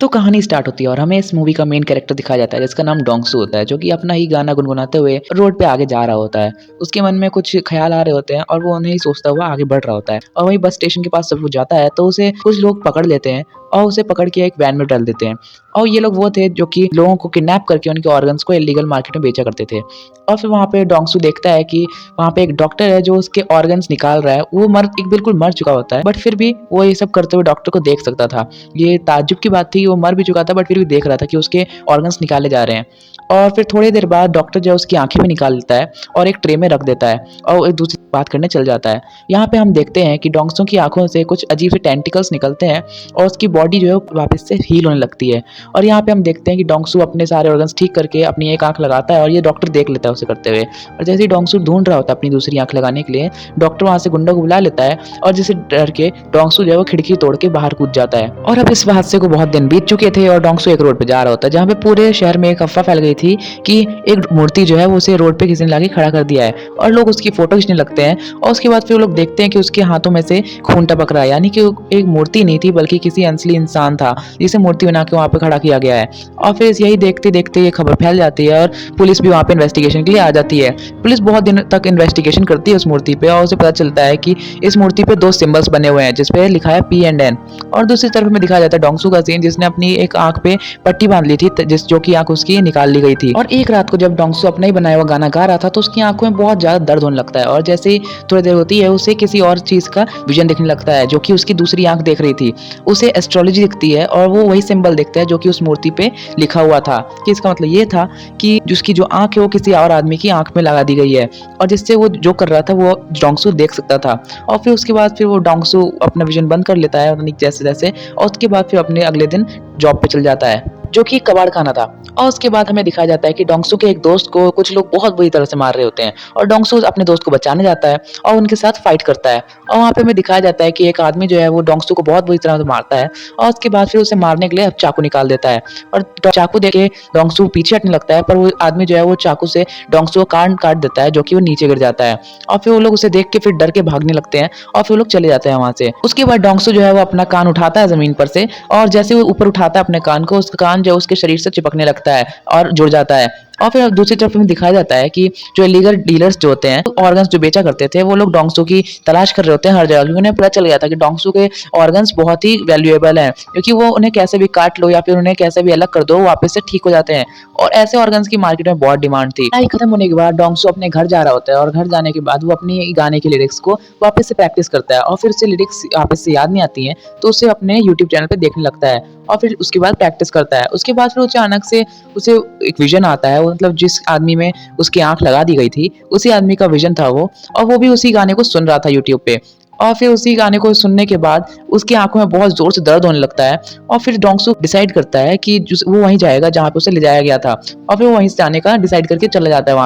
तो कहानी स्टार्ट होती है और हमें इस मूवी का मेन कैरेक्टर दिखाया जाता है जिसका नाम डोंगसू होता है, जो कि अपना ही गाना गुनगुनाते हुए रोड पे आगे जा रहा होता है। उसके मन में कुछ ख़्याल आ रहे होते हैं और वो उन्हें ही सोचता हुआ आगे बढ़ रहा होता है। और वहीं बस स्टेशन के पास जब वो जाता है तो उसे कुछ लोग पकड़ लेते हैं और उसे पकड़ के एक वैन में डाल देते हैं। और ये लोग वो थे जो कि लोगों को किडनैप करके उनके ऑर्गन्स को इल्लीगल मार्केट में बेचा करते थे। और फिर वहाँ पे डोंगसू देखता है कि वहाँ पे एक डॉक्टर है जो उसके ऑर्गन्स निकाल रहा है। वो बिल्कुल मर चुका होता है, बट फिर भी वो ये सब करते हुए डॉक्टर को देख सकता था। ये ताज्जुब की बात थी, वो मर भी चुका था बट फिर भी देख रहा था कि उसके ऑर्गन्स निकाले जा रहे हैं। और फिर थोड़ी देर बाद डॉक्टर जो है उसकी आँखें भी निकाल लेता है और एक ट्रे में रख देता है और वो एक दूसरे से बात करने चल जाता है। यहाँ पे हम देखते हैं कि डोंगसू की आँखों से कुछ अजीब से टेंटिकल्स निकलते हैं और उसकी बॉडी जो है वो वापस से हील होने लगती है। और यहाँ पे हम देखते हैं कि डोंगसू अपने सारे ऑर्गन्स ठीक करके अपनी एक आँख लगाता है और ये डॉक्टर देख लेता है उसे करते हुए। और जैसे ही डोंगसू ढूंढ रहा होता है अपनी दूसरी आँख लगाने के लिए, डॉक्टर वहाँ से गुंडा को बुला लेता है और जिससे डर के डोंगसू जो है वो खिड़की तोड़ के बाहर कूद जाता है। और अब इस हादसे को बहुत दिन बीत चुके थे और डोंगसू एक रोड पे जा रहा होता है जहाँ पे पूरे शहर में एक अफवाह फैल गई थी कि एक मूर्ति जो है वो उसे रोड पे किसी ने लाके खड़ा कर दिया है। और लोग उसकी फोटो खींचने लगते हैं और उसके बाद फिर वो लोग देखते हैं कि उसके हाथों में से खून टपक रहा है, यानी कि वो एक मूर्ति नहीं थी बल्कि किसी असली इंसान था जिसे मूर्ति बना के वहाँ पे खड़ा किया गया है। और फिर यही देखते देखते ये खबर फैल जाती है और पुलिस भी वहाँ पे इन्वेस्टिगेशन के लिए आ जाती है। पुलिस बहुत दिन तक इन्वेस्टिगेशन करती है उस मूर्ति पे और उसे पता चलता है कि इस मूर्ति पे दो सिंबल्स बने हुए हैं जिसपे लिखा है P&N। और दूसरी तरफ में दिखाया जाता है डोंगसू का सीन जिसने अपनी एक आंख पे पट्टी बांध ली थी जिस जो कि आंख उसकी निकाल ली गई थी। और एक रात को जब डोंगसू अपना ही बनाया हुआ गाना गा रहा था तो उसकी आंखों में बहुत ज्यादा दर्द होने लगता है और जैसे ही थोड़ी देर होती है उसे किसी और चीज का विजन दिखने लगता है जो कि उसकी दूसरी आंख देख रही थी। उसे एस्ट्रोलॉजी दिखती है और वो वही सिंबल दिखता है जो कि उस मूर्ति पे लिखा हुआ था। कि इसका मतलब ये था कि जिसकी जो आंख है वो किसी और आदमी की आंख में लगा दी गई है और जिससे वो जो कर रहा था वो डोंगसू देख सकता था। और फिर उसके बाद फिर वो डोंगसू अपना विजन बंद कर लेता है जैसे जैसे और उसके बाद फिर अपने अगले दिन जॉब पे चल जाता है जो कि कबाड़ खाना था। और उसके बाद हमें दिखाया जाता है कि डोंगसू के एक दोस्त को कुछ लोग बहुत बुरी तरह से मार रहे होते हैं और डोंगसू अपने दोस्त को बचाने जाता है और उनके साथ फाइट करता है। और वहाँ पे हमें दिखाया जाता है कि एक आदमी जो है वो डोंगसू को बहुत बुरी तरह से मारता है और उसके बाद फिर उसे मारने के लिए चाकू निकाल देता है और चाकू देके डोंगसू पीछे हटने लगता है, पर वो आदमी जो है वो चाकू से डोंगसू को कान काट देता है जो कि वो नीचे गिर जाता है। और फिर वो लोग उसे देख के फिर डर के भागने लगते हैं और फिर वो लोग चले जाते हैं वहां से। उसके बाद डोंगसू जो है वो अपना कान उठाता है जमीन पर से और जैसे वो ऊपर उठाता है अपने कान को, उसका कान जो है उसके शरीर से चिपकने लगता है और जुड़ जाता है। और फिर दूसरी तरफ में दिखाया जाता है कि जो इलीगल डीलर्स जो होते हैं ऑर्गन्स जो बेचा करते थे वो लोग डोंगसू की तलाश कर रहे होते हैं हर जगह, क्योंकि उन्हें पता चल गया था कि डोंगसू के ऑर्गन्स बहुत ही वैल्यूएबल हैं, क्योंकि वो उन्हें कैसे भी काट लो या फिर उन्हें कैसे भी अलग कर दो वापस से ठीक हो जाते हैं। और ऐसे ऑर्गन्स की मार्केट में बहुत डिमांड थी। पढ़ाई खत्म होने के बाद डोंगसू अपने घर जा रहा होता है और घर जाने के बाद वो अपनी गाने के लिरिक्स को वापस से प्रैक्टिस करता है और फिर उसे लिरिक्स वापस से याद नहीं आती हैं तो उसे अपने यूट्यूब चैनल पे देखने लगता है और फिर उसके बाद प्रैक्टिस करता है। उसके बाद फिर अचानक से उसे एक विजन आता है, मतलब जिस आदमी में उसकी आंख लगा दी गई थी उसी आदमी का विजन था वो, और वो भी उसी गाने को सुन रहा था यूट्यूब पे। और फिर उसी गाने को सुनने के बाद उसकी आंखों में बहुत जोर से दर्द होने लगता है और फिर डोंगसू डिसाइड करता है कि वो वहीं जाएगा जहाँ पे उसे ले जाया गया था और फिर वो वहीं से जाने का डिसाइड करके चला जाता है।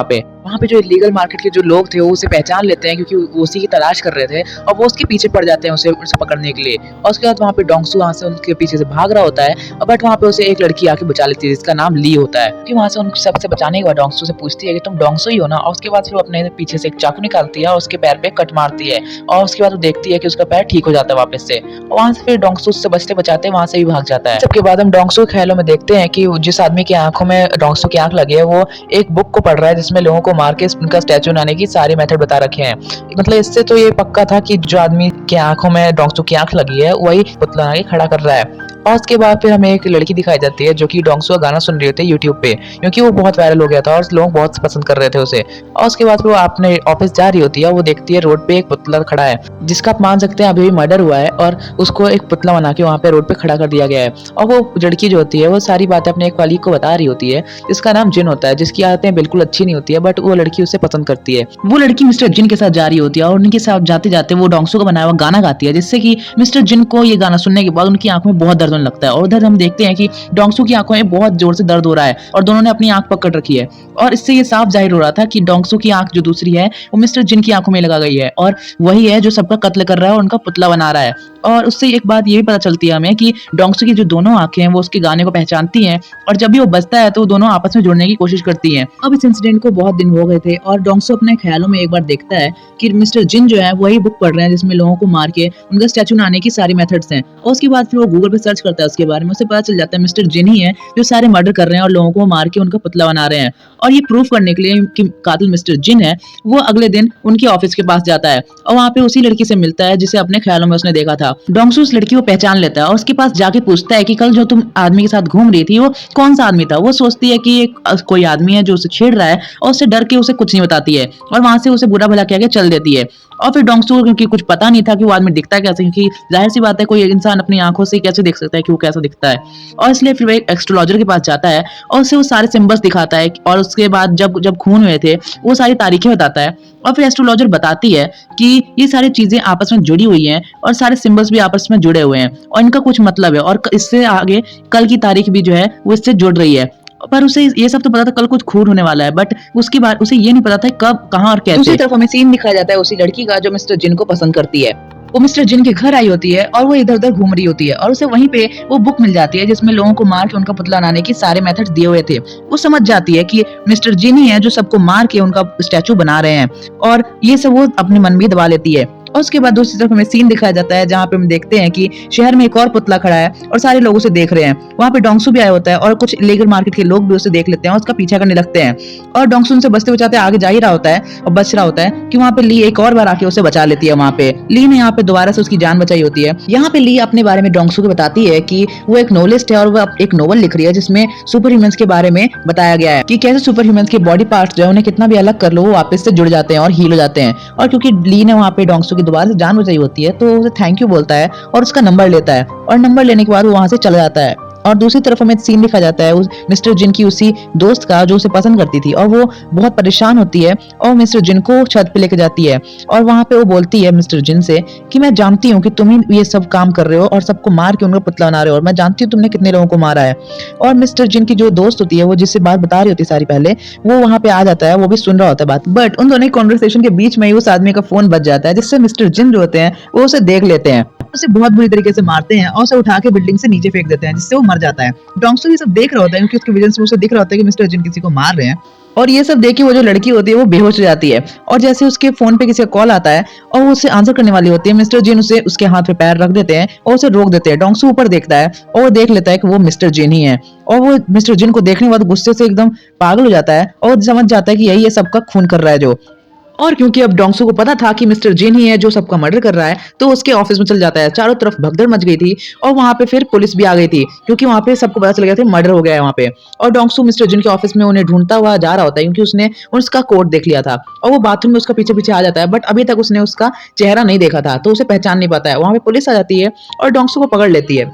वहाँ पे जो इलीगल मार्केट के जो लोग थे वो उसे पहचान लेते हैं क्योंकि वो उसी की तलाश कर रहे थे और वो उसके पीछे पड़ जाते हैं उसे पकड़ने के लिए। और उसके बाद वहाँ पे डोंगसू वहाँ से उनके पीछे से भाग रहा होता है और बट वहाँ पे उसे एक लड़की आके बचा लेती है जिसका नाम ली होता है। फिर वहाँ से उन सबसे बचाने के बाद डोंगसू से पूछती है कि तुम डोंगसू ही हो ना, और उसके बाद फिर अपने पीछे से एक चाकू निकालती है और उसके पैर पे कट मारती है और उसके बाद वो देखती है कि उसका पैर ठीक हो जाता है वापस से। और वहाँ से फिर डोंगसू उससे बचते बचाते वहाँ से भी भाग जाता है। सबके बाद हम डोंगसू के ख्यालों में देखते हैं कि जिस आदमी की आंखों में डोंगसू की आंख लगी है वो एक बुक को पढ़ रहा है जिसमें लोगों को मार के उनका स्टैचू बनाने की सारे मेथड बता रखे हैं। मतलब इससे तो ये पक्का था कि जो आदमी की आंखों में डोंगसू की आंख लगी है वही पुतला बना के खड़ा कर रहा है। और उसके बाद फिर हमें एक लड़की दिखाई जाती है जो कि डोंगसू का गाना सुन रही होती है यूट्यूब पे, क्योंकि वो बहुत वायरल हो गया था और लोग बहुत पसंद कर रहे थे उसे। और उसके बाद फिर वो अपने ऑफिस जा रही होती है, वो देखती है रोड पे एक पुतला खड़ा है जिसका आप मान सकते हैं अभी मर्डर हुआ है और उसको एक पुतला बना के वहाँ पे रोड पे खड़ा कर दिया गया है। और वो लड़की जो होती है वो सारी बातें अपने एक कलीग को बता रही होती है जिसका नाम जिन होता है, जिसकी आदतें बिल्कुल अच्छी नहीं होती है बट वो लड़की उससे पसंद करती है। वो लड़की मिस्टर जिन के साथ जा रही होती है और उनके साथ जाते जाते वो डोंगसू का बनाया हुआ गाना गाती है जिससे कि मिस्टर जिन को ये गाना सुनने के बाद उनकी आंखों में बहुत दर्द होने लगता है। और उधर हम देखते हैं कि डोंगसू की आंखों में बहुत जोर से दर्द हो रहा है और दोनों ने अपनी आंख पकड़ रखी है और इससे ये साफ जाहिर हो रहा था कि डोंगसू की आंख जो दूसरी है वो मिस्टर जिन की आंखों में लगा गई है और वही है जो सबका कत्ल कर रहा है और उनका पुतला बना रहा है। और उससे एक बात ये भी पता चलती है हमें कि डोंगसू की जो दोनों आँखें हैं वो उसके गाने को पहचानती हैं और जब भी वो बजता है तो वो दोनों आपस में जुड़ने की कोशिश करती हैं। अब इस इंसिडेंट को बहुत दिन हो गए थे और डोंगसू अपने ख्यालों में एक बार देखता है कि मिस्टर जिन जो है वही बुक पढ़ रहे हैं जिसमें लोगों को मार के उनका स्टैचू बनाने की सारी मेथड्स हैं। और उसके बाद फिर वो गूगल पे सर्च करता है उसके बारे में, उसे पता चल जाता है मिस्टर जिन ही है जो सारे मर्डर कर रहे हैं और लोगों को मार के उनका पुतला बना रहे हैं। और ये प्रूफ करने के लिए कि कातिल मिस्टर जिन है, वो अगले दिन उनके ऑफिस के पास जाता है और वहाँ पे उसी लड़की से मिलता है जिसे अपने ख्यालों में उसने देखा था। डोंगसू उस लड़की को पहचान लेता है और उसके पास जाके पूछता है कि कल जो तुम आदमी के साथ घूम रही थी वो कौन सा आदमी था। वो सोचती है कि एक कोई आदमी है जो उसे छेड़ रहा है और उससे डर के उसे कुछ नहीं बताती है और वहां से उसे बुरा भला कह के चल देती है। और फिर डोंगसू को क्योंकि कुछ पता नहीं था कि वो आदमी दिखता कैसे, क्योंकि जाहिर सी बात है कोई इंसान अपनी आंखों से कैसे देख सकता है कि वो कैसा दिखता है, और इसलिए फिर वो एक एस्ट्रोलॉजर के पास जाता है और उसे वो सारे सिंबल्स दिखाता है और उसके बाद जब जब खून हुए थे वो सारी तारीखें बताता है। और फिर एस्ट्रोलॉजर बताती है कि ये सारी चीजें आपस में जुड़ी हुई हैं और सारे सिंबल्स भी आपस में जुड़े हुए हैं और इनका कुछ मतलब है और इससे आगे कल की तारीख भी जो है वो इससे जुड़ रही है। पर उसे ये सब तो पता था कल कुछ खून होने वाला है, बट उसके बाद उसे ये नहीं पता था कब, कहाँ और कैसे। दूसरी तरफ हमें सीन दिखाया जाता है उसी लड़की का जो मिस्टर जिन को पसंद करती है। वो मिस्टर जिन के घर आई होती है और वो इधर उधर घूम रही होती है और उसे वहीं पे वो बुक मिल जाती है जिसमें लोगों को मार के उनका पुतला बनाने के सारे मेथड्स दिए हुए थे। वो समझ जाती है कि मिस्टर जिन ही है जो सबको मार के उनका स्टैचू बना रहे हैं और ये सब वो अपने मन में दबा लेती है। और उसके बाद दूसरी तरफ हमें सीन दिखाया जाता है जहाँ पे हम देखते हैं कि शहर में एक और पुतला खड़ा है और सारे लोग उसे देख रहे हैं। वहाँ पे डोंगसू भी आया होता है और कुछ इलीगल मार्केट के लोग भी उसे देख लेते हैं और उसका पीछा करने लगते हैं। और डोंगसू उनसे बचते बचाते आगे जा ही रहा होता है और बच रहा होता है कि वहाँ पे ली एक और बार आके उसे बचा लेती है। वहाँ पे ली ने यहाँ पे दोबारा से उसकी जान बचाई होती है। यहाँ पे ली अपने बारे में डोंगसू को बताती है कि वो एक नोवेलिस्ट है और वो एक नोवेल लिख रही है जिसमें सुपर ह्यूमंस के बारे में बताया गया है कि कैसे सुपर ह्यूमंस के बॉडी पार्ट्स जो है उन्हें कितना भी अलग कर लो वो वापस से जुड़ जाते हैं और हील हो जाते हैं। और क्योंकि ली ने वहाँ पे डोंगसू की दोबारा से जान बचाई होती है तो उसे थैंक यू बोलता है और उसका नंबर लेता है और नंबर लेने के बाद वो वहां से चला जाता है। और दूसरी तरफ हमें सीन दिखा जाता है उस मिस्टर जिन की उसी दोस्त का जो उसे पसंद करती थी और वो बहुत परेशान होती है और मिस्टर जिन को छत पे लेके जाती है और वहां पे वो बोलती है मिस्टर जिन से कि मैं जानती हूँ कि तुम ही ये सब काम कर रहे हो और सबको मार के उनका पुतला बना रहे हो और मैं जानती हूँ तुमने कितने लोगों को मारा है। और मिस्टर जिन की जो दोस्त होती है वो जिससे बात बता रही होती है सारी पहले, वो वहां पे आ जाता है, वो भी सुन रहा होता है बात, बट उन दोनों कॉन्वर्सेशन के बीच में ही उस आदमी का फोन बज जाता है जिससे मिस्टर जिन जो होते हैं वो उसे देख लेते हैं, उसे बहुत बुरी तरीके से मारते हैं और उसे उठा के बिल्डिंग से नीचे फेंक देते हैं जिससे वो मर जाता है। डोंगसू ये सब देख रहा होता है क्योंकि उसके विजन से उसे दिख रहा होता है कि मिस्टर जिन किसी को मार रहे हैं और ये सब देख के वो जो लड़की होती है वो बेहोश हो जाती है और जैसे उसके फोन पे किसी का कॉल आता है और वो उससे आंसर करने वाली होती है, मिस्टर जिन उसे उसके हाथ पे पैर रख देते हैं और उसे रोक देते हैं। डोंगसू ऊपर देखता है और वो देख लेता है कि वो मिस्टर जिन ही है और वो मिस्टर जिन को देखने के बाद गुस्से से एकदम पागल हो जाता है और समझ जाता है कि यही ये सबका खून कर रहा है जो। और क्योंकि अब डोंगसू को पता था कि मिस्टर जिन ही है जो सबका मर्डर कर रहा है तो उसके ऑफिस में चल जाता है। चारों तरफ भगदड़ मच गई थी और वहां पे फिर पुलिस भी आ गई थी क्योंकि वहां पे सबको पता चल गया था मर्डर हो गया है वहां पे। और डोंगसू मिस्टर जिन के ऑफिस में उन्हें ढूंढता हुआ जा रहा होता है क्योंकि उसने उसका कोट देख लिया था और वो बाथरूम में उसका पीछे पीछे आ जाता है, बट अभी तक उसने उसका चेहरा नहीं देखा था तो उसे पहचान नहीं पाता है। वहां पे पुलिस आ जाती है और डोंगसू को पकड़ लेती है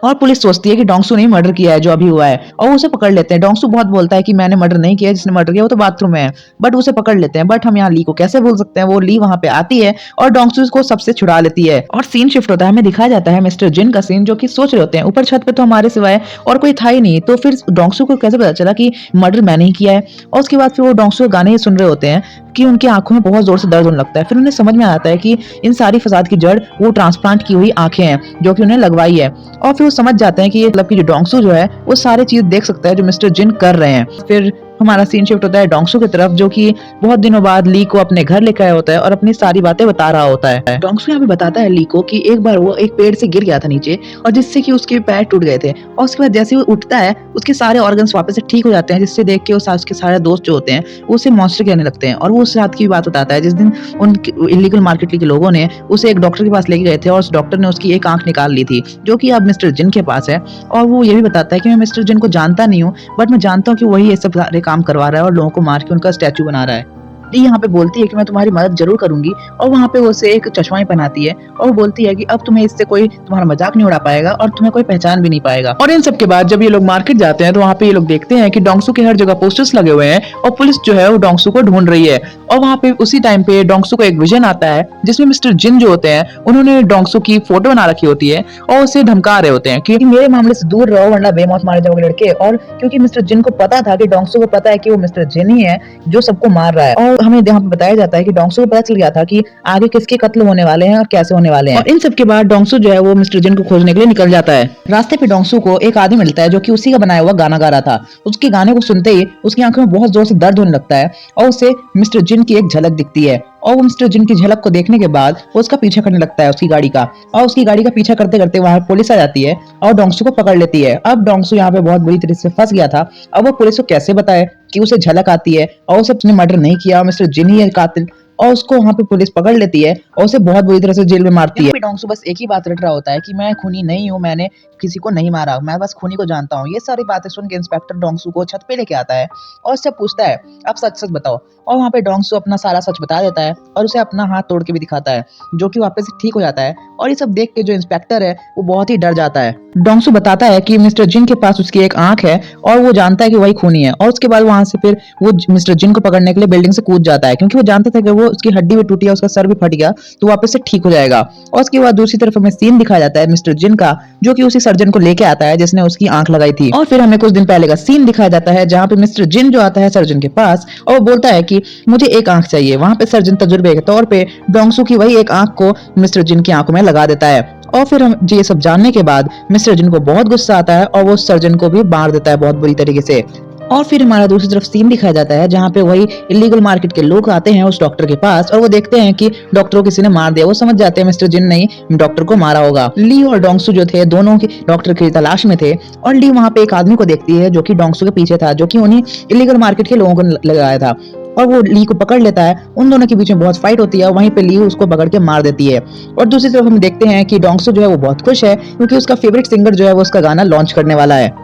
और पुलिस सोचती है कि डोंगसू ने मर्डर किया है जो अभी हुआ है और उसे पकड़ लेते हैं। डोंगसू बहुत बोलता है कि मैंने मर्डर नहीं किया, जिसने मर्डर किया वो तो बाथरूम में है, बट उसे पकड़ लेते हैं। बट हम यहाँ ली को कैसे भूल सकते हैं, वो ली वहां पे आती है और डोंगसू को सबसे छुड़ा लेती है और सीन शिफ्ट होता है। हमें दिखाया जाता है मिस्टर जिन का सीन जो कि सोच रहे होते हैं ऊपर छत पे तो हमारे सिवाय और कोई था ही नहीं, तो फिर डोंगसू को कैसे पता चला कि मर्डर मैंने ही किया है। और उसके बाद फिर वो डोंगसू के गाने ही सुन रहे होते हैं कि उनकी आंखों में बहुत जोर से दर्द होने लगता है। फिर उन्हें समझ में आता है कि इन सारी फसाद की जड़ वो ट्रांसप्लांट की हुई आंखें हैं जो कि उन्हें लगवाई है और फिर वो समझ जाते हैं कि ये मतलब कि जो डोंगसू जो है वो सारी चीज देख सकता है जो मिस्टर जिन कर रहे हैं। फिर हमारा सीन शिफ्ट होता है डोंगसू की तरफ जो कि बहुत दिनों बाद ली को अपने घर लेकर आया होता है और अपनी सारी बातें बता रहा होता है। डोंगसू यहाँ पे बताता है ली को कि एक बार वो एक पेड़ से गिर गया था नीचे और जिससे कि उसके पैर टूट गए थे और उसके बाद जैसे वो उठता है उसके सारे ऑर्गन्स वापस से ठीक हो जाते हैं, जिससे देख के उसके सारे दोस्त जो होते हैं वो उसे मॉन्स्टर कहने लगते हैं। और वो उस रात की बात बताता है जिस दिन उन इलीगल मार्केट के लोगों ने उसे एक डॉक्टर के पास लेके गए थे और उस डॉक्टर ने उसकी एक आंख निकाल ली थी जो कि अब मिस्टर जिन के पास है। और वो ये भी बताता है कि मैं मिस्टर जिन को जानता नहीं हूँ, बट मैं जानता हूँ कि वही ये सब सारे काम करवा रहा है और लोगों को मार के उनका स्टैचू बना रहा है। ली यहाँ पे बोलती है कि मैं तुम्हारी मदद जरूर करूंगी और वहाँ पे वो उसे एक चश्मा पहनाती है और वो बोलती है कि अब तुम्हें इससे कोई तुम्हारा मजाक नहीं उड़ा पाएगा और तुम्हें कोई पहचान भी नहीं पाएगा। और इन सब के बाद जब ये लोग मार्केट जाते हैं तो वहाँ पे ये लोग देखते हैं कि डोंगसू के हर जगह पोस्टर्स लगे हुए हैं और पुलिस जो है वो डोंगसू को ढूंढ रही है। और वहाँ पे उसी टाइम पे डोंगसू को एक विजन आता है जिसमें मिस्टर जिन जो होते हैं उन्होंने डोंगसू की फोटो बना रखी होती है और उसे धमका रहे होते हैं कि मेरे मामले से दूर रहो वरना बेमौत मारे जाओगे लड़के। और क्योंकि मिस्टर जिन को पता था कि डोंगसू को पता है कि वो मिस्टर जिन ही है जो सबको मार रहा है और और हमें यहाँ पे बताया जाता है कि डोंगसू को पता चल गया था कि आगे किसके कत्ल होने वाले हैं और कैसे होने वाले हैं। और इन सब के बाद डोंगसू जो है वो मिस्टर जिन को खोजने के लिए निकल जाता है। रास्ते पे डोंगसू को एक आदमी मिलता है जो कि उसी का बनाया हुआ गाना गा रहा था। उसके गाने को सुनते ही उसकी आंखों में बहुत जोर से दर्द होने लगता है और उसे मिस्टर जिन की एक झलक दिखती है। और वो मिस्टर जिन की झलक को देखने के बाद वो उसका पीछा करने लगता है उसकी गाड़ी का। और उसकी गाड़ी का पीछा करते करते वहां पुलिस आ जाती है और डोंगसू को पकड़ लेती है। अब डोंगसू यहाँ पे बहुत बुरी तरह से फंस गया था। अब वो पुलिस को कैसे बताए कि उसे झलक आती है और उसे उसने मर्डर नहीं किया, मिस्टर जिन ही है कातिल। और उसको वहां पे पुलिस पकड़ लेती है और उसे बहुत बुरी तरह से जेल में मारती है। डोंगसू बस एक ही बात रट रहा होता है कि मैं खूनी नहीं हूँ, मैंने किसी को नहीं मारा, मैं बस खूनी को जानता हूँ। ये सारी बातें सुन के इंस्पेक्टर डोंगसू को छत पे लेके आता है और उससे पूछता है अब सच सच बताओ। और वहाँ पे डोंगसू अपना सारा सच बता देता है और उसे अपना हाथ तोड़ के भी दिखाता है, जो कि वापस से ठीक हो जाता है। और ये सब देख के जो इंस्पेक्टर है वो बहुत ही डर जाता है। डोंगसू बताता है कि मिस्टर जिन के पास उसकी एक आंख है और वो जानता है कि वही खूनी है। और उसके बाद वहां से फिर वो मिस्टर जिन को पकड़ने के लिए बिल्डिंग से कूद जाता है, क्योंकि वो जानता था कि वो उसकी हड्डी भी टूटी है, उसका सर भी फट गया तो वापस से ठीक हो जाएगा। और उसके बाद दूसरी तरफ हमें सीन दिखाया जाता है मिस्टर जिन का, जो कि उसी सर्जन को लेके आता है जिसने उसकी आंख लगाई थी। और फिर हमें कुछ दिन पहले का सीन दिखाया जाता है जहाँ पे मिस्टर जिन जो आता है सर्जन के पास और वो बोलता है कि मुझे एक आंख चाहिए। वहां पे सर्जन तजुर्बे के तौर पे डोंगसू की वही एक आंख को मिस्टर जिन की आंखों में लगा देता है। और फिर हम ये सब जानने के बाद मिस्टर जिन को बहुत गुस्सा आता है और वो सर्जन को भी मार देता है बहुत बुरी तरीके से। और फिर हमारा दूसरी तरफ सीन दिखाया जाता है जहाँ पे वही इलीगल मार्केट के लोग आते हैं उस डॉक्टर के पास और वो देखते हैं कि डॉक्टर को किसी ने मार दिया। वो समझ जाते हैं मिस्टर जिन ने ही डॉक्टर को मारा होगा। ली और डोंगसू जो थे दोनों की डॉक्टर की तलाश में थे और ली वहाँ पे एक आदमी को देखती है जो कि डोंगसू के पीछे था, जो कि उन्हीं इलीगल मार्केट के लोगों को लगाया था। और वो ली को पकड़ लेता है। उन दोनों के बीच में बहुत फाइट होती है, वहीं पे ली उसको पकड़ के मार देती है। और दूसरी तरफ हम देखते हैं कि डोंगसू जो है वो बहुत खुश है क्योंकि उसका फेवरेट सिंगर जो है वो उसका गाना लॉन्च करने वाला है।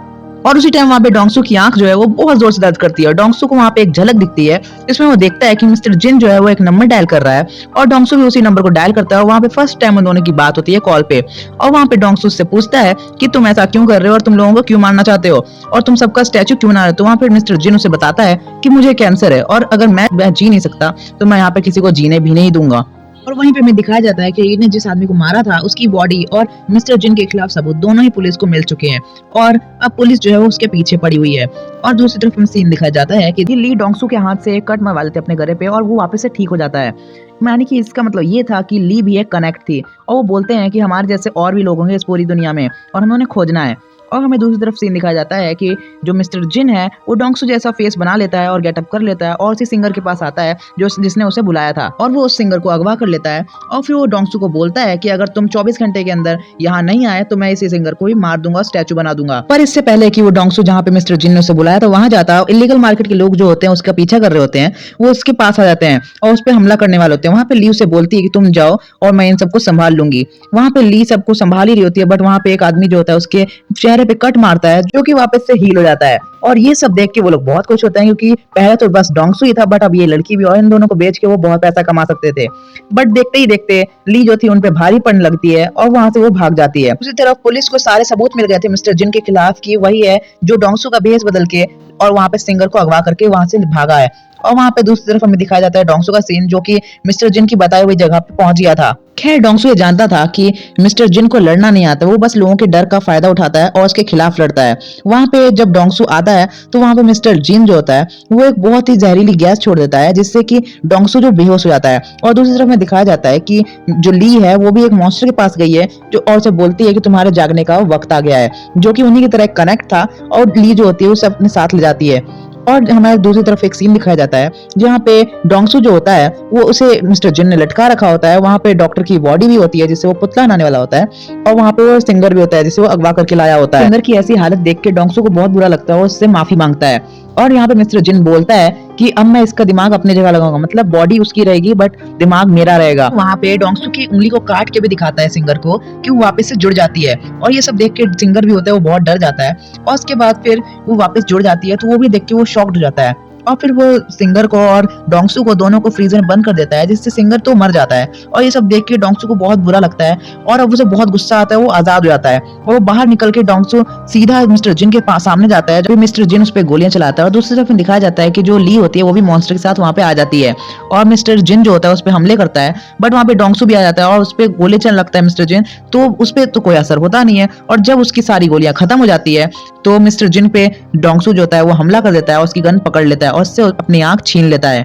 और उसी टाइम वहाँ पे डोंगसू की आंख जो है वो बहुत जोर से दर्द करती है और डोंगसू को वहाँ पे एक झलक दिखती है जिसमें वो देखता है कि मिस्टर जिन जो है वो एक नंबर डायल कर रहा है और डोंगसू भी उसी नंबर को डायल करता है। और वहाँ पे फर्स्ट टाइम उन दोनों की बात होती है कॉल पे। और वहाँ पे डोंगसू से पूछता है कि तुम ऐसा क्यों कर रहे हो और तुम लोगों को क्यों मारना चाहते हो और तुम सबका स्टैचू क्यों बना रहे हो। तो वहाँ पे मिस्टर जिन उसे बताता है कि मुझे कैंसर है और अगर मैं जी नहीं सकता तो मैं यहाँ पे किसी को जीने भी नहीं दूंगा। और वहीं पे हमें दिखाया जाता है कि ली ने जिस आदमी को मारा था उसकी बॉडी और मिस्टर जिन के खिलाफ सबूत दोनों ही पुलिस को मिल चुके हैं और अब पुलिस जो है वो उसके पीछे पड़ी हुई है। और दूसरी तरफ हमें सीन दिखाया जाता है कि ली डोंगसू के हाथ से एक कट मरवा लेते अपने गले पे और वो वापस से ठीक हो जाता है। यानी कि इसका मतलब ये था कि ली भी एक कनेक्ट थी और वो बोलते हैं कि हमारे जैसे और भी लोग होंगे इस पूरी दुनिया में और हमें उन्हें खोजना है। और हमें दूसरी तरफ सीन दिखाया जाता है कि जो मिस्टर जिन है वो डोंगसू जैसा फेस बना लेता है और गेटअप कर लेता है और उसी सिंगर के पास आता है जिसने उसे बुलाया था और वो उस सिंगर को अगवा कर लेता है। और फिर वो डोंगसू को बोलता है कि अगर तुम 24 घंटे के अंदर यहाँ नहीं आए तो मैं इसी सिंगर को ही मार दूंगा, स्टैचू बना दूंगा। पर इससे पहले कि वो डोंगसू जहाँ पे मिस्टर जिन ने उसे बुलाया था वहां जाता है, इलीगल मार्केट के लोग जो होते हैं उसका पीछा कर रहे होते हैं, वो उसके पास आ जाते हैं और उस पर हमला करने वाले होते हैं। वहाँ पे ली उसे बोलती है कि तुम जाओ और मैं इन सबको संभाल लूंगी। वहाँ पे ली सबको संभाल ही रही होती है बट वहाँ पे एक आदमी जो होता है उसके चेहरे पे कट मारता है जो कि वापस से हील हो जाता है। और ये सब देख के वो लोग बहुत खुश होते हैं क्योंकि पहले तो बस डोंगसू ही था बट अब ये लड़की भी और इन दोनों को बेच के वो बहुत पैसा कमा सकते थे। बट देखते ही देखते ली जो थी उन पे भारी पड़ने लगती है और वहां से वो भाग जाती है। दूसरी तरफ पुलिस को सारे सबूत मिल गए थे मिस्टर जिन के खिलाफ कि वही है जो डोंगसू का भेष बदल के और वहां पे सिंगर को अगवा करके वहां से भागा है। और वहां पे दूसरी तरफ हमें दिखाया जाता है डोंगसू का सीन जो कि मिस्टर जिन की बताई हुई जगह पे पहुंच गया था। खैर डोंगसू ये जानता था कि मिस्टर जिन को लड़ना नहीं आता, वो बस लोगों के डर का फायदा उठाता है और उसके खिलाफ लड़ता है। वहां पे जब डोंगसू आता है तो वहां पे मिस्टर जिन जो होता है वो एक बहुत ही जहरीली गैस छोड़ देता है जिससे कि डोंगसू जो बेहोश हो जाता है। और दूसरी तरफ में दिखाया जाता है कि जो ली है वो भी एक मॉन्स्टर के पास गई है जो और उसे बोलती है कि तुम्हारे जागने का वक्त आ गया है, जो कि उन्हीं की तरह कनेक्ट था और ली जो होती है उसे अपने साथ ले जाती है। और हमारे दूसरी तरफ एक सीन दिखाया जाता है जहाँ पे डोंगसू जो होता है वो उसे मिस्टर जिन ने लटका रखा होता है। वहाँ पे डॉक्टर की बॉडी भी होती है जिससे वो पुतला बनाने वाला होता है और वहाँ पे वो सिंगर भी होता है जिसे वो अगवा करके लाया होता है। सिंगर की ऐसी हालत देख के डोंगसू को बहुत बुरा लगता है और उससे माफी मांगता है। और यहाँ पे मिस्टर जिन बोलता है कि अब मैं इसका दिमाग अपनी जगह लगाऊंगा, मतलब बॉडी उसकी रहेगी बट दिमाग मेरा रहेगा। वहाँ पे डोंगसू की उंगली को काट के भी दिखाता है सिंगर को कि वो वापस से जुड़ जाती है। और ये सब देख के सिंगर भी होता है वो बहुत डर जाता है और उसके बाद फिर वो वापस जुड़ जाती है तो वो भी देख के वो शॉक्ड हो जाता है। और फिर वो सिंगर को और डोंगसू को दोनों को फ्रीजर में बंद कर देता है जिससे सिंगर तो मर जाता है। और ये सब देख के डोंगसू को बहुत बुरा लगता है और अब उसे बहुत गुस्सा आता है, वो आजाद हो जाता है और वो बाहर निकल के डोंगसू सीधा मिस्टर जिन के पास सामने जाता है जब मिस्टर जिन उस पर गोलियां चलाता है। और दूसरी तरफ दिखाया जाता है कि जो ली होती है वो भी मॉन्स्टर के साथ वहां पे आ जाती है और मिस्टर जिन जो होता है उस पर हमले करता है बट वहां पे डोंगसू भी आ जाता है और उस पर गोली चलने लगता है मिस्टर जिन, तो उस पर तो कोई असर होता नहीं है। और जब उसकी सारी गोलियां खत्म हो जाती है तो मिस्टर जिन पे डोंगसू जो होता है वो हमला कर देता है और उसकी गन पकड़ लेता है और उससे अपनी आंख छीन लेता है।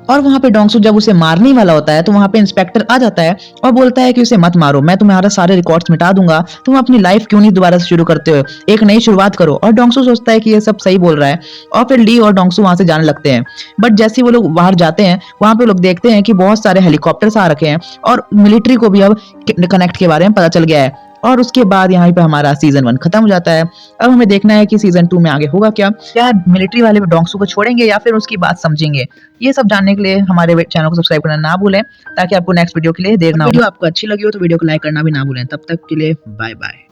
और वहाँ पे डोंगसू जब उसे मारने वाला होता है तो वहाँ पे इंस्पेक्टर आ जाता है और बोलता है कि उसे मत मारो, मैं तुम्हारा सारे रिकॉर्ड्स मिटा दूंगा, तुम अपनी लाइफ क्यों नहीं दोबारा से शुरू करते हो, एक नई शुरुआत करो। और डोंगसू सोचता है कि ये सब सही बोल रहा है और फिर ली और डोंगसू वहाँ से जाने लगते हैं। बट जैसे ही वो लोग बाहर जाते हैं वहाँ पे लोग देखते हैं कि बहुत सारे हेलीकॉप्टर्स आ रखे हैं और मिलिट्री को भी अब कनेक्ट के बारे में पता चल गया है। और उसके बाद यहाँ पे हमारा सीजन 1 खत्म हो जाता है। अब हमें देखना है कि सीजन 2 में आगे होगा क्या मिलिट्री वाले डोंगसू को छोड़ेंगे या फिर उसकी बात समझेंगे। ये सब जानने के लिए हमारे चैनल को सब्सक्राइब करना ना भूलें ताकि आपको नेक्स्ट वीडियो के लिए देर ना हो। वीडियो आपको अच्छी लगी हो तो वीडियो को लाइक करना भी ना भूलें। तब तक के लिए बाय बाय।